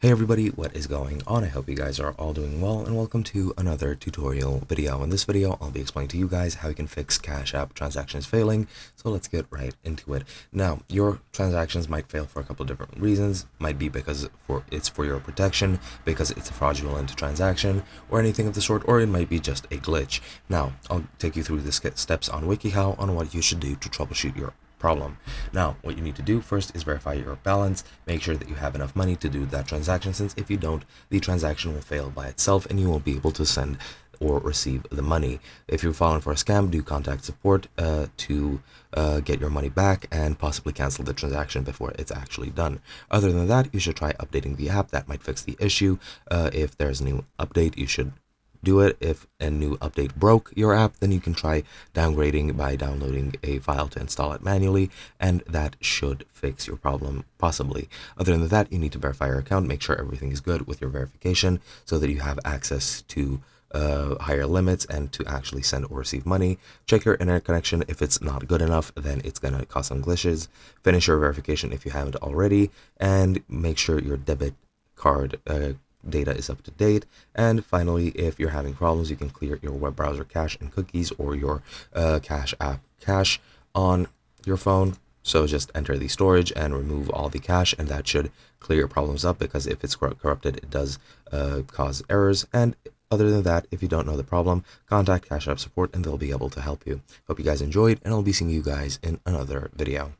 Hey everybody, what is going on? I hope you guys are all doing well, and welcome to another tutorial video. In this video, I'll be explaining to you guys how you can fix Cash App transactions failing, so let's get right into it. Now, your transactions might fail for a couple of different reasons. Might be because it's for your protection, because it's a fraudulent transaction, or anything of the sort, or it might be just a glitch. Now, I'll take you through the steps on WikiHow on what you should do to troubleshoot your problem. Now, what you need to do first is verify your balance. Make sure that you have enough money to do that transaction, since if you don't, the transaction will fail by itself and you won't be able to send or receive the money. If you're falling for a scam, do contact support to get your money back and possibly cancel the transaction before it's actually done. Other than that, you should try updating the app. That might fix the issue. If there's a new update, you should do it. If a new update broke your app, then you can try downgrading by downloading a file to install it manually, and that should fix your problem possibly. Other than that, you need to verify your account, make sure everything is good with your verification so that you have access to higher limits and to actually send or receive money. Check your internet connection. If it's not good enough, then it's gonna cause some glitches. Finish your verification if you haven't already, and make sure your debit card data is up to date. And finally, if you're having problems, you can clear your web browser cache and cookies, or your Cash App cache on your phone. So just enter the storage and remove all the cache, and that should clear your problems up, because if it's corrupted, it does cause errors. And other than that, if you don't know the problem, contact Cash App support and they'll be able to help you. Hope you guys enjoyed, and I'll be seeing you guys in another video.